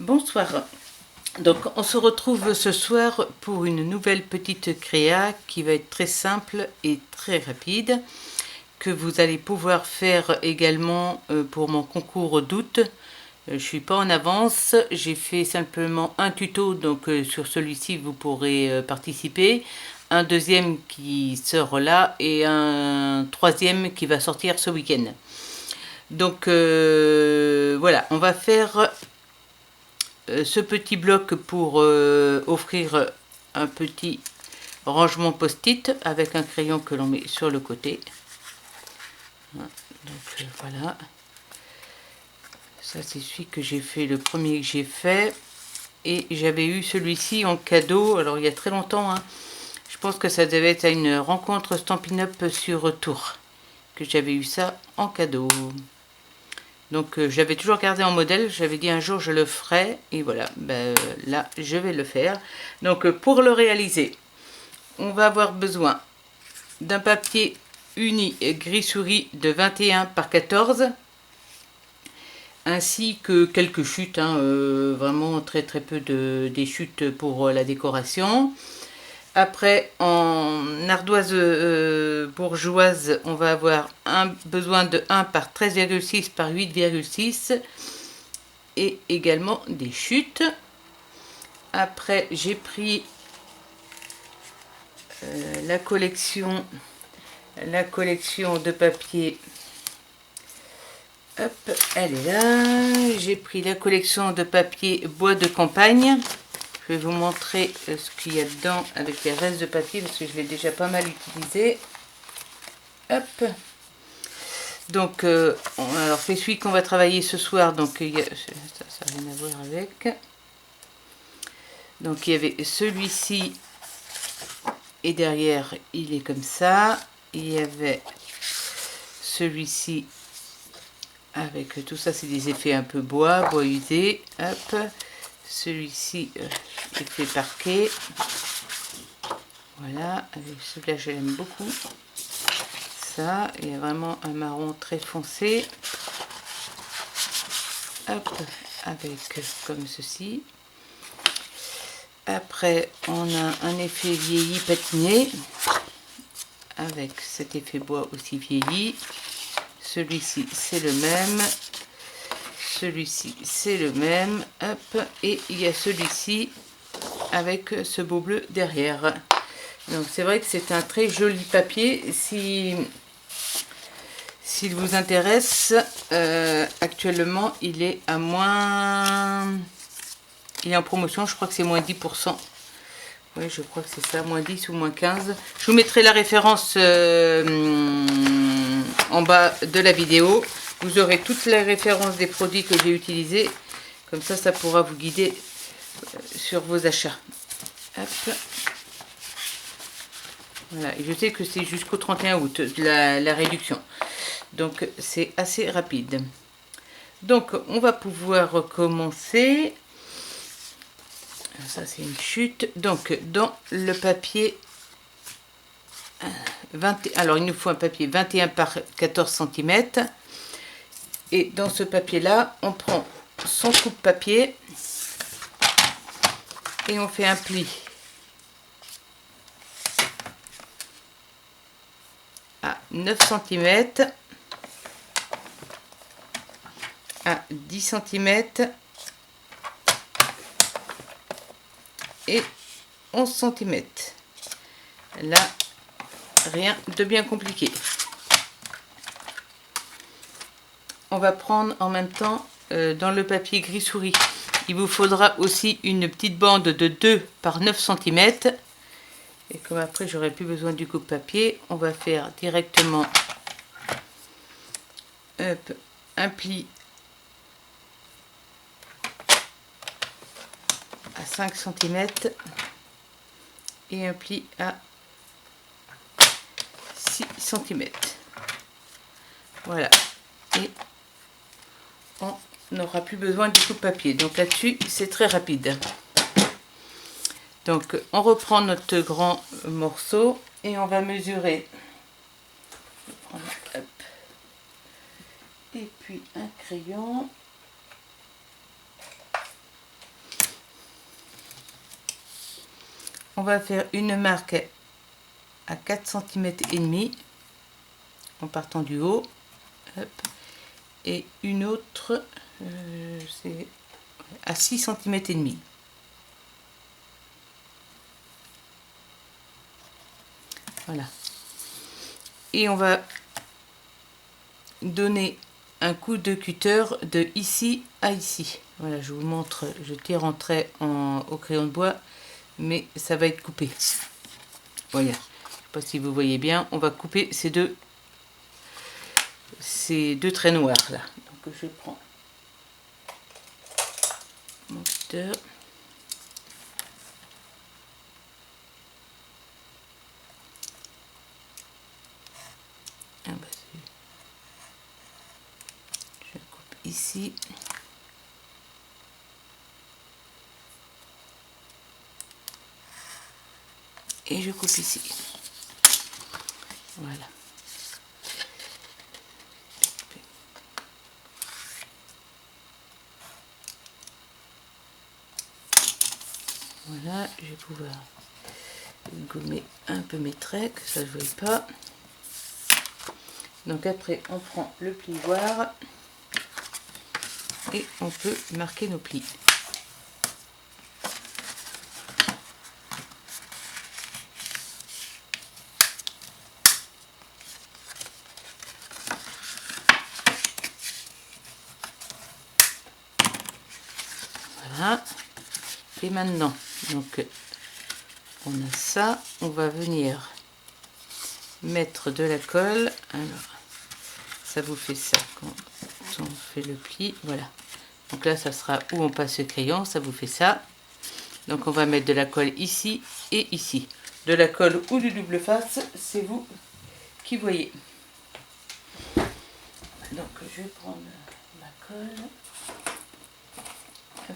Bonsoir. Donc on se retrouve ce soir pour une nouvelle petite créa qui va être très simple et très rapide, que vous allez pouvoir faire également pour mon concours d'août. Je suis pas en avance, j'ai fait simplement un tuto, donc sur celui-ci vous pourrez participer, un deuxième qui sort là et un troisième qui va sortir ce week-end. Donc voilà, on va faire ce petit bloc pour offrir un petit rangement post-it avec un crayon que l'on met sur le côté. Donc voilà, ça c'est celui que j'ai fait, le premier que j'ai fait, et j'avais eu celui-ci en cadeau, alors il y a très longtemps, hein. Je pense que ça devait être à une rencontre Stampin' Up sur Tours que j'avais eu ça en cadeau. Donc j'avais toujours gardé en modèle, j'avais dit un jour je le ferai, et voilà, là je vais le faire. Donc pour le réaliser, on va avoir besoin d'un papier uni gris souris de 21 par 14, ainsi que quelques chutes, hein, vraiment très peu des chutes pour la décoration. Après, en ardoise bourgeoise, on va avoir besoin de 1 par 13,6 par 8,6 et également des chutes. Après, j'ai pris la collection de papier. Hop, elle est là. J'ai pris la collection de papier bois de campagne. Je vais vous montrer ce qu'il y a dedans avec les restes de papier parce que je l'ai déjà pas mal utilisé. Hop. Donc, alors c'est celui qu'on va travailler ce soir. Donc, ça n'a rien à voir avec. Donc, il y avait celui-ci. Et derrière, il est comme ça. Il y avait celui-ci. Avec tout ça, c'est des effets un peu bois usé. Hop. Celui-ci, effet parquet. Voilà, avec celui-là j'aime beaucoup. Ça, il y a vraiment un marron très foncé. Hop, avec comme ceci. Après, on a un effet vieilli patiné. Avec cet effet bois aussi vieilli. Celui-ci, c'est le même. Celui-ci, c'est le même. Hop, et il y a celui-ci avec ce beau bleu derrière. Donc c'est vrai que c'est un très joli papier. S'il vous intéresse, actuellement il est à moins... Il est en promotion, je crois que c'est moins 10%. Oui, je crois que c'est ça, moins 10 ou moins 15. Je vous mettrai la référence en bas de la vidéo. Vous aurez toutes les références des produits que j'ai utilisés. Comme ça, ça pourra vous guider sur vos achats. Hop. Voilà, et je sais que c'est jusqu'au 31 août la réduction. Donc c'est assez rapide. Donc on va pouvoir commencer. Ça c'est une chute. Donc dans le papier 20, alors il nous faut un papier 21 par 14 cm. Et dans ce papier là, on prend son coupe-papier et on fait un pli à 9 cm, à 10 cm et 11 cm. Là, rien de bien compliqué. On va prendre en même temps dans le papier gris souris. Il vous faudra aussi une petite bande de 2 par 9 cm. Et comme après j'aurai plus besoin du coupe-papier, on va faire directement un pli à 5 cm et un pli à 6 cm. Voilà. Et on n'aura plus besoin du coupe-papier. Donc là-dessus, c'est très rapide. Donc on reprend notre grand morceau et on va mesurer. Hop. Et puis un crayon. on va faire une marque à 4 cm et demi en partant du haut. Hop. Et une autre c'est à 6 cm et demi. Voilà. Et on va donner un coup de cutter de ici à ici. Voilà, je vous montre, je tire en trait au crayon de bois, mais ça va être coupé. Voilà, je ne sais pas si vous voyez bien, on va couper ces deux traits noirs là. Donc je prends mon cutter. Ah bah, je coupe ici. Et je coupe ici. Voilà. Voilà, je vais pouvoir gommer un peu mes traits, que ça ne se voit pas. Donc après, on prend le plioir et on peut marquer nos plis. Voilà. Et maintenant, donc on a ça, on va venir mettre de la colle. Alors, ça vous fait ça quand on fait le pli. Voilà. Donc là, ça sera où on passe le crayon, ça vous fait ça. Donc on va mettre de la colle ici et ici. De la colle ou du double face, c'est vous qui voyez. Donc je vais prendre ma colle. Hop.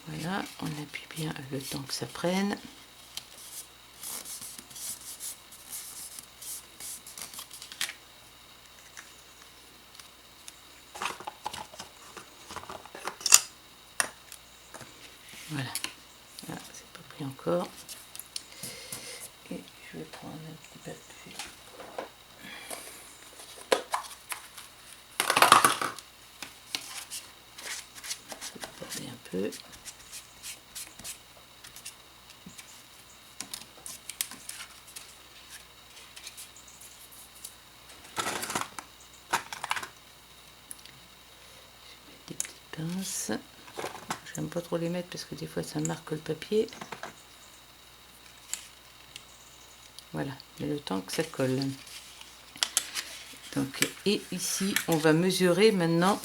Voilà, on appuie bien le temps que ça prenne. Voilà, là c'est pas pris encore. Et je vais prendre un petit papier. Je vais porter un peu. Des petites pinces. J'aime pas trop les mettre parce que des fois ça marque le papier. Voilà, mais le temps que ça colle. Donc, et ici, on va mesurer maintenant.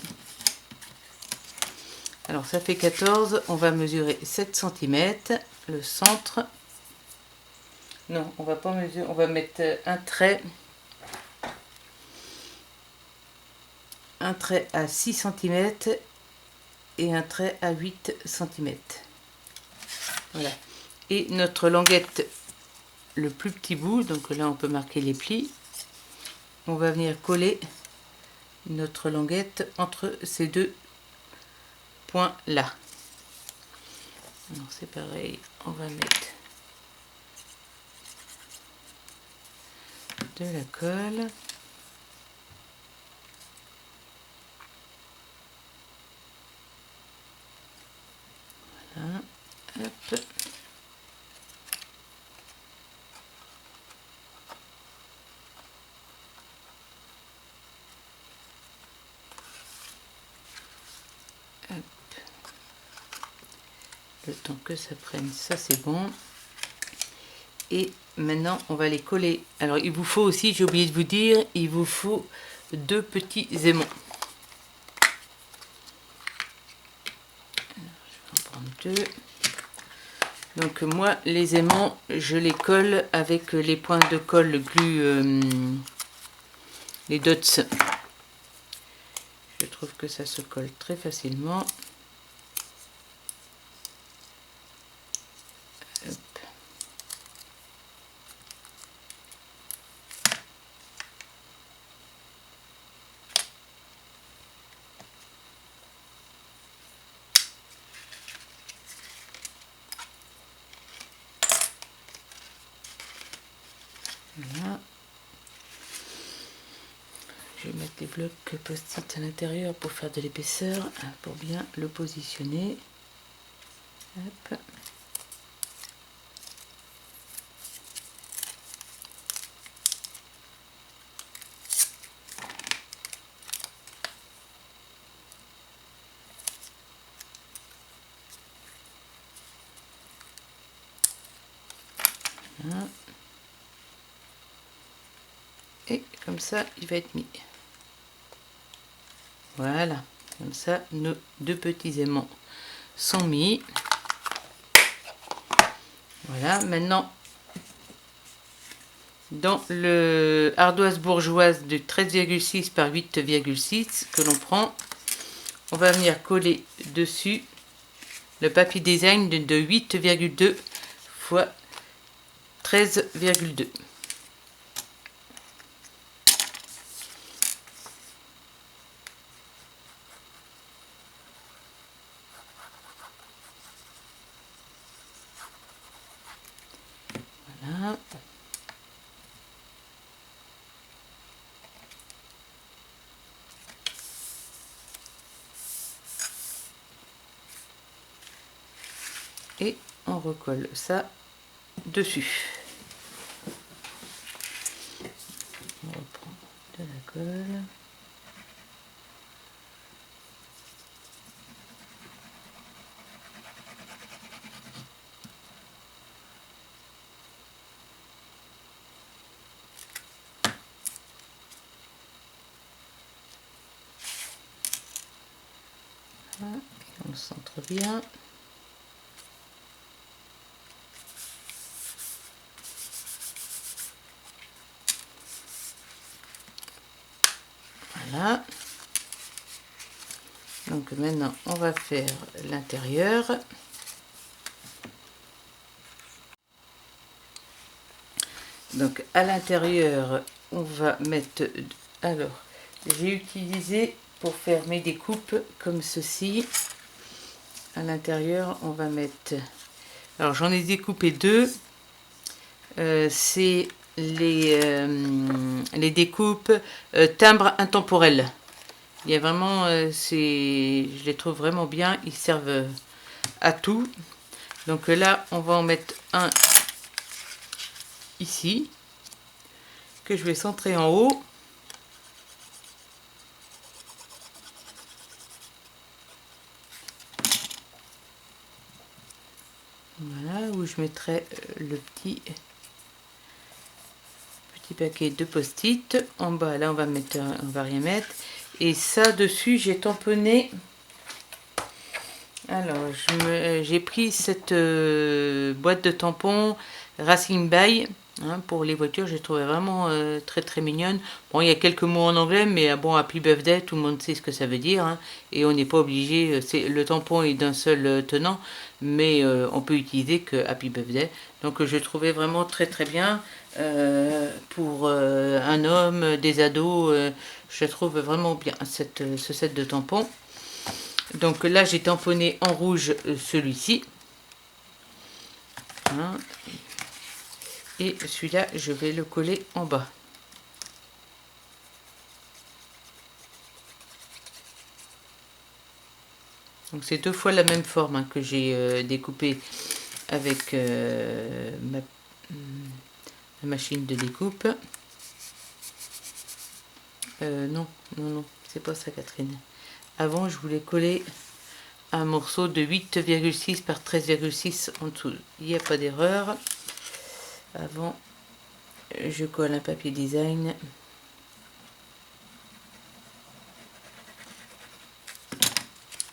Alors ça fait 14, on va mesurer 7 cm, le centre. Non, on va pas mesurer, on va mettre un trait à 6 cm et un trait à 8 cm. Voilà. Et notre languette, le plus petit bout, donc là on peut marquer les plis. On va venir coller notre languette entre ces deux points là. Alors c'est pareil, on va mettre de la colle. Voilà, hop. Hop. Le temps que ça prenne, ça c'est bon. Et maintenant on va les coller. Alors il vous faut aussi, j'ai oublié de vous dire, il vous faut 2 petits aimants. Alors, je vais en prendre 2. Donc moi les aimants je les colle avec les points de colle glue, les dots. Je trouve que ça se colle très facilement. Voilà. Je vais mettre les blocs post-it à l'intérieur pour faire de l'épaisseur, pour bien le positionner. Hop. Voilà. Et comme ça, il va être mis. Voilà, comme ça, nos deux petits aimants sont mis. Voilà, maintenant, dans le ardoise bourgeoise de 13,6 par 8,6 que l'on prend, on va venir coller dessus le papier design de 8,2 fois 13,2. Voilà. Et on recolle ça dessus. On reprend de la colle. Voilà. Et on le centre bien. Voilà. Donc maintenant, on va faire l'intérieur. Donc à l'intérieur, on va mettre... Alors, j'ai utilisé pour faire mes découpes comme ceci. À l'intérieur, on va mettre... Alors j'en ai découpé deux. C'est les découpes timbres intemporels. Il y a vraiment, je les trouve vraiment bien. Ils servent à tout. Donc là, on va en mettre un ici que je vais centrer en haut. Voilà, où je mettrai le petit paquet de post-it. En bas, là, on va rien mettre. Et ça, dessus, j'ai tamponné. Alors, j'ai pris cette boîte de tampons Racing By. Hein, pour les voitures, j'ai trouvé vraiment très très mignonne. Bon, il y a quelques mots en anglais, mais bon, Happy Birthday, tout le monde sait ce que ça veut dire. Hein, et on n'est pas obligé, le tampon est d'un seul tenant, mais on peut utiliser que Happy Birthday. Donc je trouvais vraiment très très bien pour un homme, des ados. Je trouve vraiment bien ce set de tampons. Donc là, j'ai tamponné en rouge celui-ci. Hein. Et celui-là, je vais le coller en bas. Donc c'est deux fois la même forme hein, que j'ai découpé avec ma machine de découpe. Non, c'est pas ça Catherine. Avant, je voulais coller un morceau de 8,6 par 13,6 en dessous. Il n'y a pas d'erreur. Avant, je colle un papier design.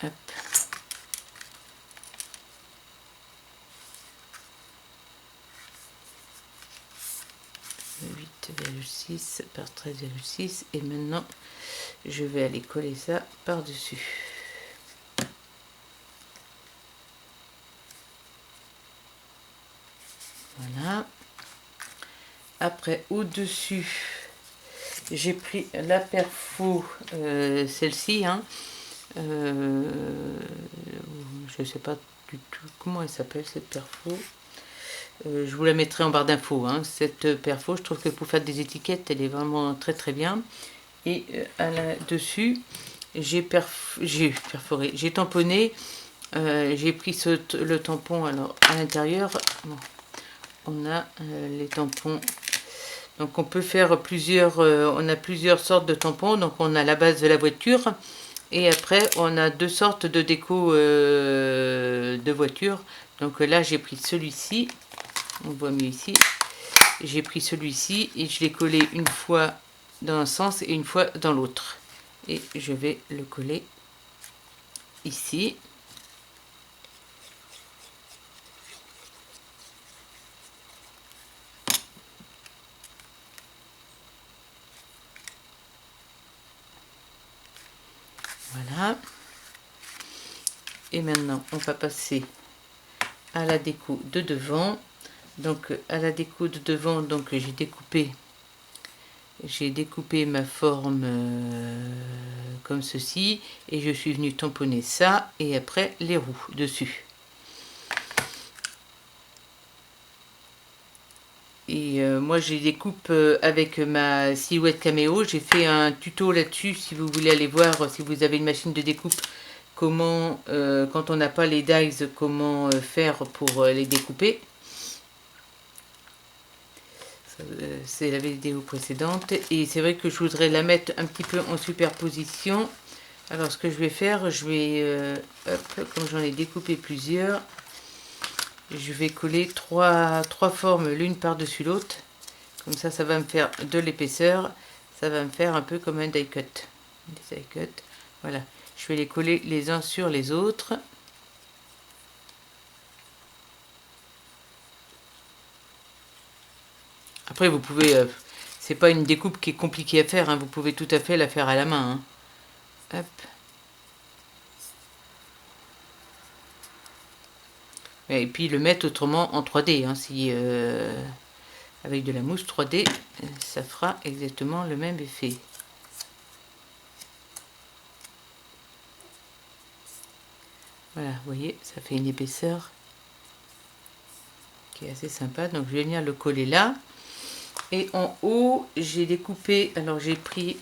Hop. 8,6 par 13,6 et maintenant je vais aller coller ça par dessus. Voilà. Après au dessus j'ai pris la perfo, celle-ci hein. Je sais pas du tout comment elle s'appelle cette perfo. Je vous la mettrai en barre d'infos, hein. Cette perfo, je trouve que pour faire des étiquettes, elle est vraiment très très bien. Et dessus, j'ai perforé, j'ai tamponné, j'ai pris le tampon. Alors à l'intérieur, bon, on a les tampons. Donc on peut faire plusieurs, on a plusieurs sortes de tampons. Donc on a la base de la voiture. Et après, on a deux sortes de déco de voiture. Donc là, j'ai pris celui-ci. On voit mieux ici. J'ai pris celui-ci et je l'ai collé une fois dans un sens et une fois dans l'autre. Et je vais le coller ici. Voilà. Et maintenant, on va passer à la déco de devant. Donc à la déco de devant, donc j'ai découpé ma forme comme ceci et je suis venu tamponner ça et après les roues dessus. Et moi j'ai découpe avec ma silhouette caméo. J'ai fait un tuto là-dessus si vous voulez aller voir, si vous avez une machine de découpe, comment quand on n'a pas les dies, comment faire pour les découper. C'est la vidéo précédente et c'est vrai que je voudrais la mettre un petit peu en superposition. Alors ce que je vais faire, je vais hop, comme j'en ai découpé plusieurs, je vais coller trois formes l'une par-dessus l'autre. Comme ça va me faire de l'épaisseur. Ça va me faire un peu comme un die cut. Des die cut. Voilà. Je vais les coller les uns sur les autres. Après, vous pouvez... c'est pas une découpe qui est compliquée à faire. Hein. Vous pouvez tout à fait la faire à la main. Hein. Hop. Et puis le mettre autrement en 3D. Hein, si, avec de la mousse 3D, ça fera exactement le même effet. Voilà, vous voyez, ça fait une épaisseur qui est assez sympa. Donc je vais venir le coller là. Et en haut, j'ai découpé, alors j'ai pris,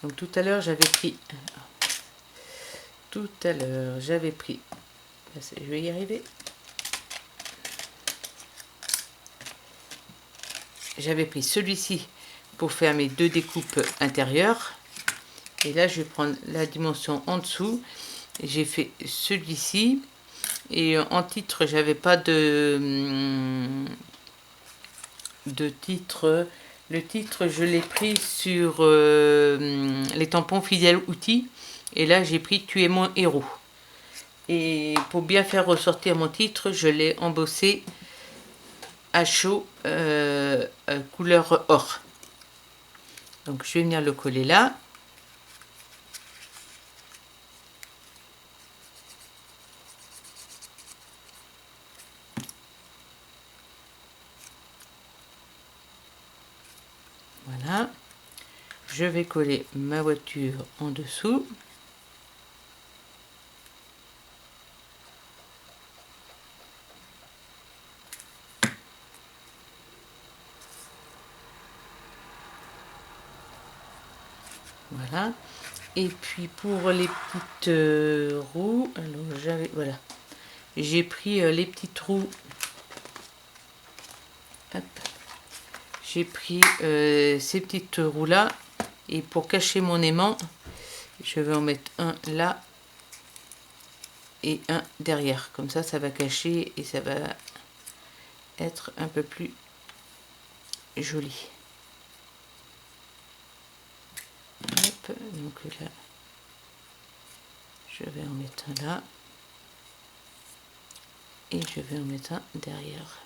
donc tout à l'heure j'avais pris, je vais y arriver. J'avais pris celui-ci pour faire mes deux découpes intérieures. Et là, je vais prendre la dimension en dessous. J'ai fait celui-ci. Et en titre, j'avais pas de titre. Le titre, je l'ai pris sur les tampons fidèles outils. Et là, j'ai pris Tu es mon héros. Et pour bien faire ressortir mon titre, je l'ai embossé à chaud couleur or. Donc je vais venir le coller là. Voilà. Je vais coller ma voiture en dessous. Voilà. Et puis pour les petites roues, alors voilà, j'ai pris les petites roues. J'ai pris ces petites roues là, et pour cacher mon aimant, je vais en mettre un là et un derrière. Comme ça, ça va cacher et ça va être un peu plus joli. Hop, donc là, je vais en mettre un là et je vais en mettre un derrière.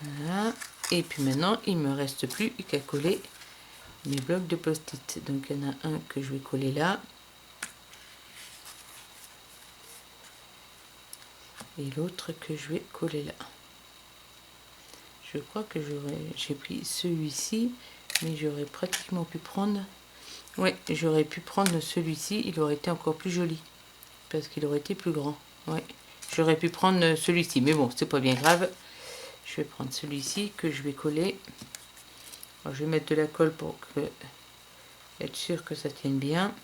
Voilà. Et puis maintenant, il me reste plus qu'à coller mes blocs de post-it. Donc il y en a un que je vais coller là. Et l'autre que je vais coller là. Je crois que j'ai pris celui-ci, mais j'aurais pratiquement pu prendre... Ouais, j'aurais pu prendre celui-ci, il aurait été encore plus joli. Parce qu'il aurait été plus grand. Ouais, j'aurais pu prendre celui-ci, mais bon, c'est pas bien grave. Je vais prendre celui-ci que je vais coller. Alors, je vais mettre de la colle pour être sûr que ça tienne bien.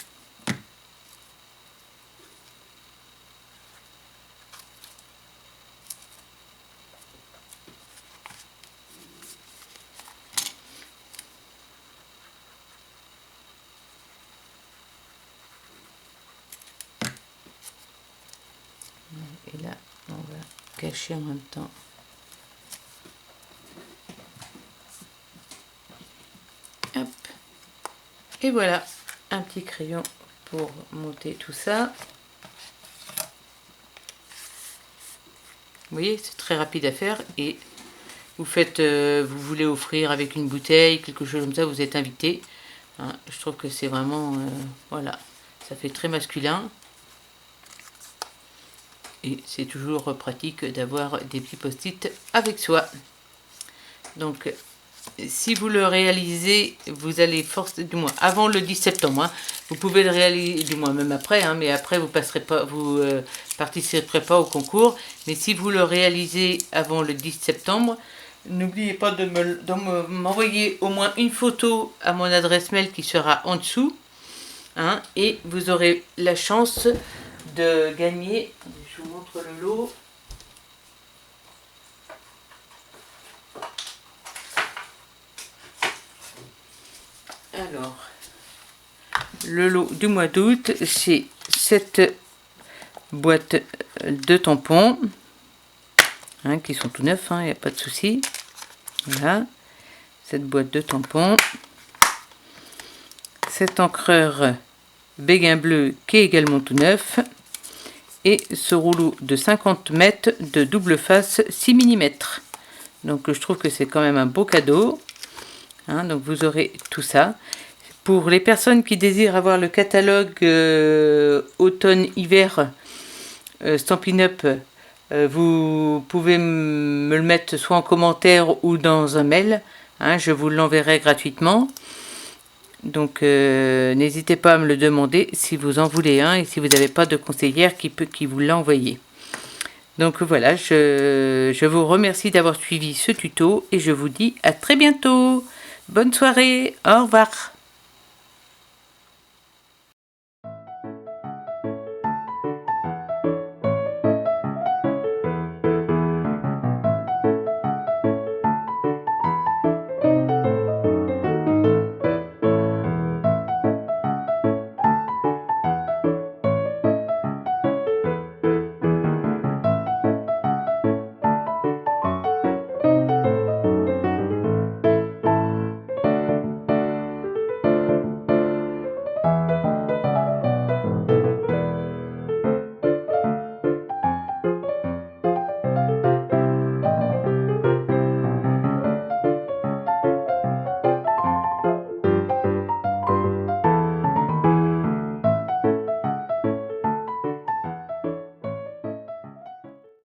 Et là, on va cacher en même temps. Hop. Et voilà, un petit crayon pour monter tout ça. Vous voyez, c'est très rapide à faire et vous faites, vous voulez offrir avec une bouteille, quelque chose comme ça, vous êtes invité. Hein, je trouve que c'est vraiment, voilà, ça fait très masculin. Et c'est toujours pratique d'avoir des petits post-it avec soi. Donc, si vous le réalisez, vous allez du moins avant le 10 septembre, hein, vous pouvez le réaliser, du moins même après, hein, mais après vous passerez pas, vous participerez pas au concours. Mais si vous le réalisez avant le 10 septembre, n'oubliez pas de m'envoyer au moins une photo à mon adresse mail qui sera en dessous, hein, et vous aurez la chance de gagner. Je vous montre le lot. Alors, le lot du mois d'août, c'est cette boîte de tampons, hein, qui sont tout neufs, il n'y a pas de souci. Voilà, cette boîte de tampons, cet encreur béguin bleu qui est également tout neuf, et ce rouleau de 50 mètres de double face 6 mm. Donc je trouve que c'est quand même un beau cadeau. Hein, donc vous aurez tout ça. Pour les personnes qui désirent avoir le catalogue automne-hiver Stampin' Up, vous pouvez me le mettre soit en commentaire ou dans un mail. Hein, je vous l'enverrai gratuitement. Donc n'hésitez pas à me le demander si vous en voulez un et si vous n'avez pas de conseillère qui vous l'a envoyé. Donc voilà, je vous remercie d'avoir suivi ce tuto et je vous dis à très bientôt. Bonne soirée, au revoir.